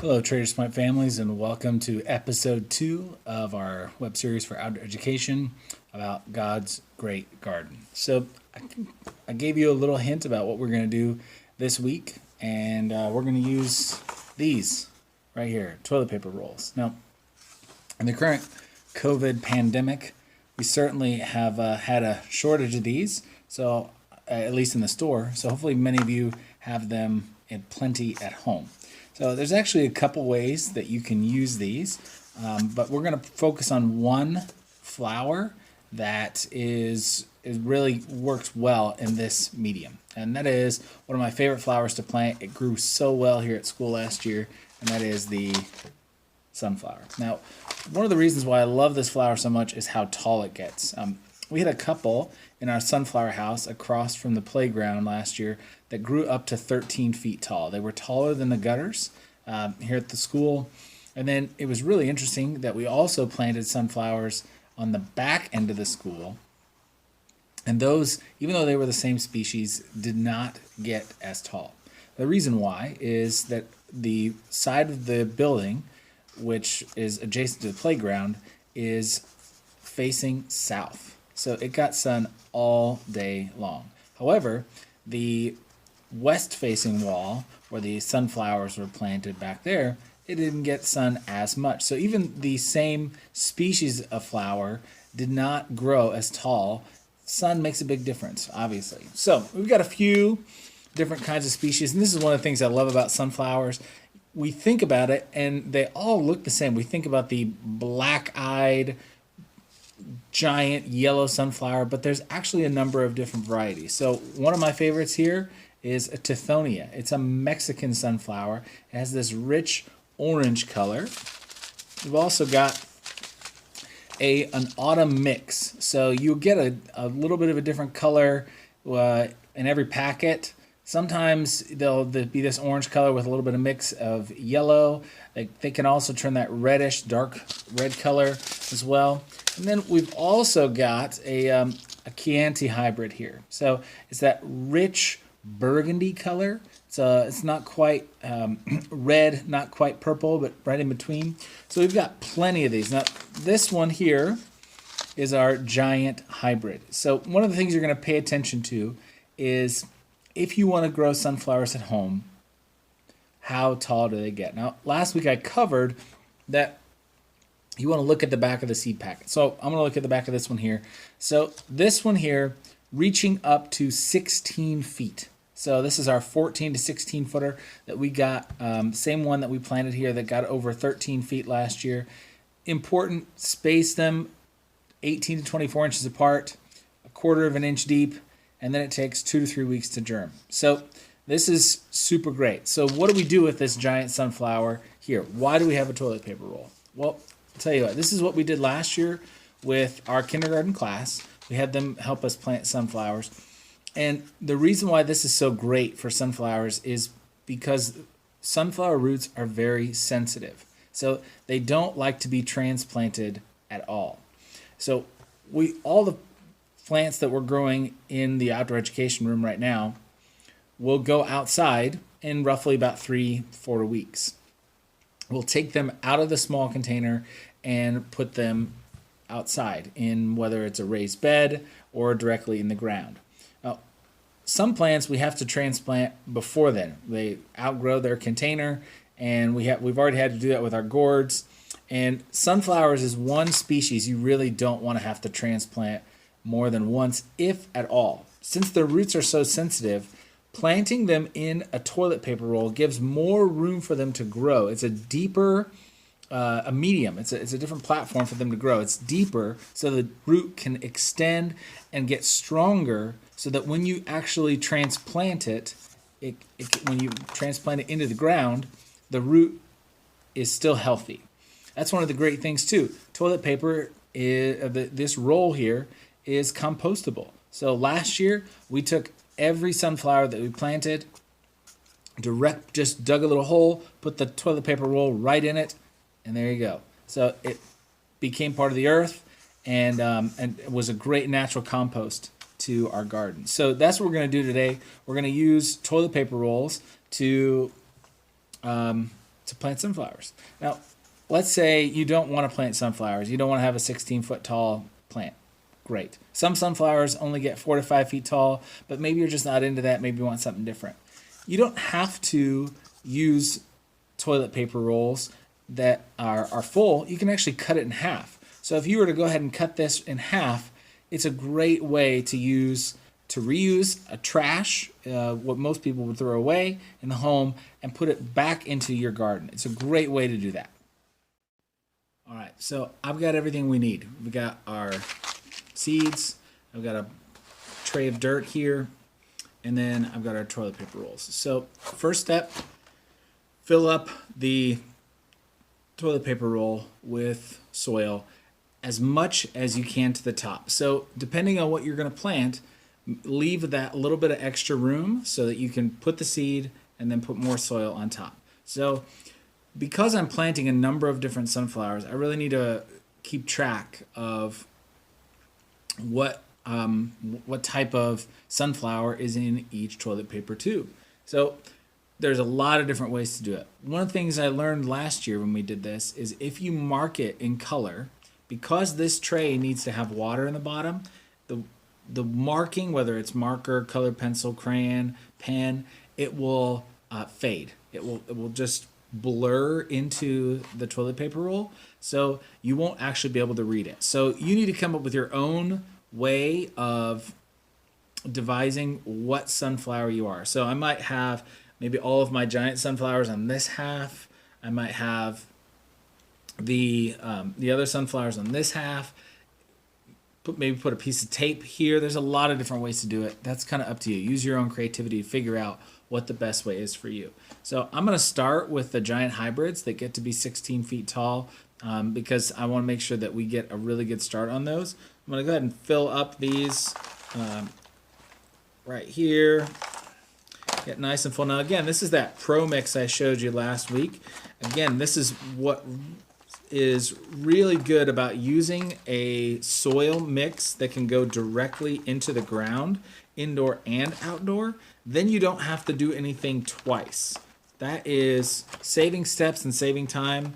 Hello, Trader Smart families, and welcome to episode 2 of our web series for outdoor education about God's great garden. I gave you a little hint about what we're going to do this week, and we're going to use these right here, toilet paper rolls. Now, in the current COVID pandemic, we certainly have had a shortage of these, so at least in the store. So hopefully many of you have them in plenty at home. So there's actually a couple ways that you can use these, but we're going to focus on one flower that is really works well in this medium, and that is one of my favorite flowers to plant. It grew so well here at school last year, and that is the sunflower. Now, one of the reasons why I love this flower so much is how tall it gets. We had a couple in our sunflower house across from the playground last year that grew up to 13 feet tall. They were taller than the gutters here at the school. And then it was really interesting that we also planted sunflowers on the back end of the school. And those, even though they were the same species, did not get as tall. The reason why is that the side of the building, which is adjacent to the playground, is facing south. So it got sun all day long. However, the west-facing wall, where the sunflowers were planted back there, it didn't get sun as much. So even the same species of flower did not grow as tall. Sun makes a big difference, obviously. So we've got a few different kinds of species, and this is one of the things I love about sunflowers. We think about it, and they all look the same. We think about the black-eyed, giant yellow sunflower, but there's actually a number of different varieties. So one of my favorites here is a Tithonia. It's a Mexican sunflower. It has this rich orange color. We've also got an autumn mix. So you'll get a little bit of a different color in every packet. Sometimes they'll be this orange color with a little bit of mix of yellow. They can also turn that reddish, dark red color as well. And then we've also got a Chianti hybrid here. So it's that rich burgundy color. It's not quite red, not quite purple, but right in between. So we've got plenty of these. Now, this one here is our giant hybrid. So one of the things you're going to pay attention to is if you want to grow sunflowers at home, how tall do they get? Now, last week I covered that you want to look at the back of the seed packet. So I'm going to look at the back of this one here. So this one here, reaching up to 16 feet. So this is our 14 to 16 footer that we got. Same one that we planted here that got over 13 feet last year. Important, space them 18 to 24 inches apart, a quarter of an inch deep, and then it takes 2 to 3 weeks to germ. So this is super great. So what do we do with this giant sunflower here? Why do we have a toilet paper roll? Well, I'll tell you what, this is what we did last year with our kindergarten class. We had them help us plant sunflowers. And the reason why this is so great for sunflowers is because sunflower roots are very sensitive. So they don't like to be transplanted at all. So all the plants that we're growing in the outdoor education room right now will go outside in roughly about 3-4 weeks. We'll take them out of the small container and put them outside in whether it's a raised bed or directly in the ground. Now, some plants we have to transplant before then. They outgrow their container, and we've already had to do that with our gourds. And sunflowers is one species you really don't want to have to transplant more than once, if at all. Since their roots are so sensitive, planting them in a toilet paper roll gives more room for them to grow. It's a deeper, a medium. It's a different platform for them to grow. It's deeper so the root can extend and get stronger so that when you actually transplant when you transplant it into the ground, the root is still healthy. That's one of the great things too. Toilet paper, this roll here, is compostable. So last year we took every sunflower that we planted, just dug a little hole, put the toilet paper roll right in it, and there you go. So it became part of the earth, and it was a great natural compost to our garden. So that's what we're going to do today. We're going to use toilet paper rolls to to plant sunflowers. Now, let's say you don't want to plant sunflowers. You don't want to have a 16-foot tall plant. Great. Some sunflowers only get 4 to 5 feet tall, but maybe you're just not into that. Maybe you want something different. You don't have to use toilet paper rolls that are full. You can actually cut it in half. So if you were to go ahead and cut this in half, it's a great way to reuse a trash, what most people would throw away in the home, and put it back into your garden. It's a great way to do that. All right, so I've got everything we need. We got our seeds, I've got a tray of dirt here, and then I've got our toilet paper rolls. So first step, fill up the toilet paper roll with soil as much as you can to the top. So depending on what you're going to plant, leave that little bit of extra room so that you can put the seed and then put more soil on top. So because I'm planting a number of different sunflowers, I really need to keep track of what type of sunflower is in each toilet paper tube. So there's a lot of different ways to do it. One of the things I learned last year when we did this is if you mark it in color, because this tray needs to have water in the bottom, the marking, whether it's marker, colored pencil, crayon, pen, it will fade. It will just blur into the toilet paper roll, so you won't actually be able to read it. So you need to come up with your own way of devising what sunflower you are. So I might have maybe all of my giant sunflowers on this half. I might have the other sunflowers on this half. Maybe put a piece of tape here. There's a lot of different ways to do it. That's kind of up to you. Use your own creativity to figure out what the best way is for you. So I'm going to start with the giant hybrids that get to be 16 feet tall because I want to make sure that we get a really good start on those. I'm going to go ahead and fill up these right here. Get nice and full. Now again, this is that Pro Mix I showed you last week. Again, this is what is really good about using a soil mix that can go directly into the ground, indoor and outdoor. Then you don't have to do anything twice. That is saving steps and saving time.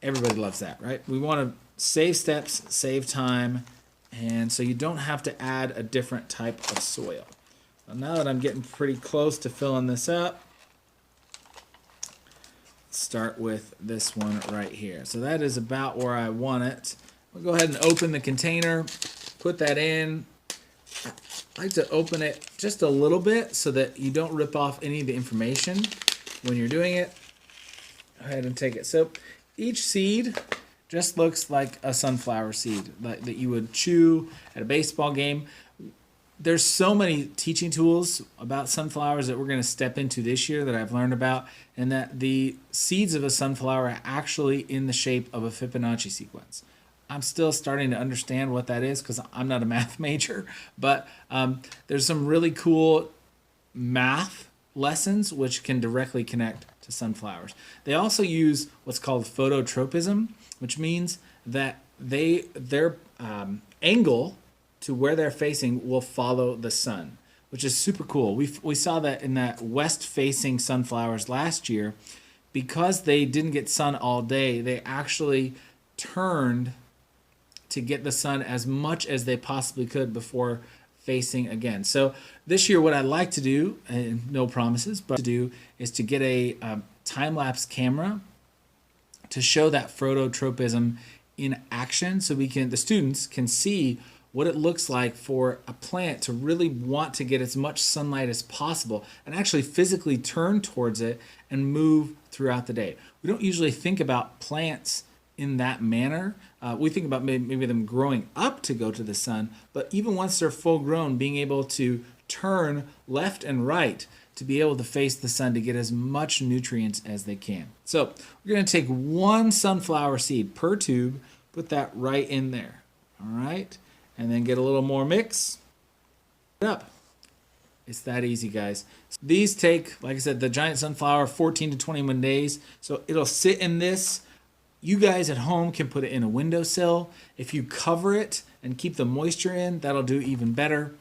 Everybody loves that, right? We want to save steps, save time, and so you don't have to add a different type of soil. Now that I'm getting pretty close to filling this up, let's start with this one right here. So that is about where I want it. We'll go ahead and open the container, put that in. I like to open it just a little bit so that you don't rip off any of the information when you're doing it. Go ahead and take it. So each seed just looks like a sunflower seed that you would chew at a baseball game. There's so many teaching tools about sunflowers that we're going to step into this year that I've learned about, and that the seeds of a sunflower are actually in the shape of a Fibonacci sequence. I'm still starting to understand what that is because I'm not a math major, but there's some really cool math lessons which can directly connect to sunflowers. They also use what's called phototropism, which means that their angle to where they're facing will follow the sun, which is super cool. We saw that in that west-facing sunflowers last year. Because they didn't get sun all day, they actually turned to get the sun as much as they possibly could before facing again. So this year what I'd like to do, and no promises, but to do is to get a time-lapse camera to show that phototropism in action so the students can see what it looks like for a plant to really want to get as much sunlight as possible and actually physically turn towards it and move throughout the day. We don't usually think about plants in that manner. We think about maybe them growing up to go to the sun, but even once they're full grown, being able to turn left and right to be able to face the sun to get as much nutrients as they can. So we're going to take one sunflower seed per tube, put that right in there. All right. And then get a little more mix. Up. It's that easy, guys. These take, like I said, the giant sunflower, 14 to 21 days. So it'll sit in this. You guys at home can put it in a windowsill. If you cover it and keep the moisture in, that'll do even better.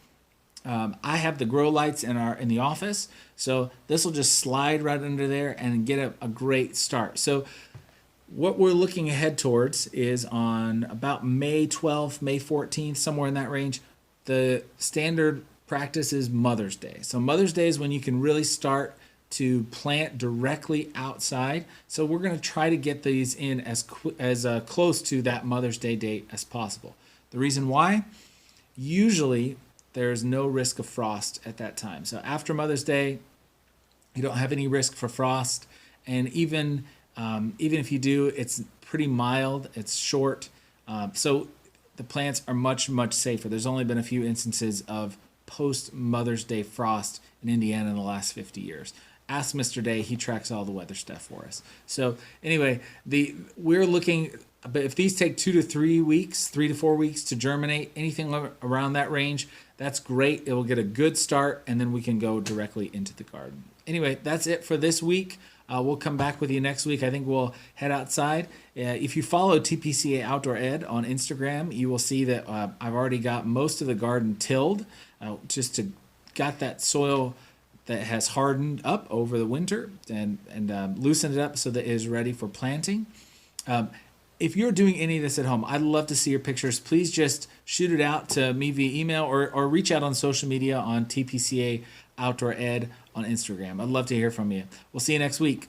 I have the grow lights in the office, so this will just slide right under there and get a great start. So what we're looking ahead towards is on about May 12th, May 14th, somewhere in that range. The standard practice is Mother's Day. So Mother's Day is when you can really start to plant directly outside. So we're going to try to get these in as close to that Mother's Day date as possible. The reason why? Usually there's no risk of frost at that time. So after Mother's Day, you don't have any risk for frost, and even if you do, it's pretty mild. It's short, so the plants are much safer. There's only been a few instances of post Mother's Day frost in Indiana in the last 50 years. Ask Mr. Day; he tracks all the weather stuff for us. So anyway, we're looking. But if these take 2 to 3 weeks, 3 to 4 weeks to germinate, anything around that range, that's great. It will get a good start, and then we can go directly into the garden. Anyway, that's it for this week. We'll come back with you next week. I think we'll head outside. If you follow TPCA Outdoor Ed on Instagram, you will see that I've already got most of the garden tilled, just to got that soil that has hardened up over the winter and loosened it up so that it is ready for planting. If you're doing any of this at home, I'd love to see your pictures. Please just shoot it out to me via email or reach out on social media on TPCA Outdoor Ed on Instagram. I'd love to hear from you. We'll see you next week.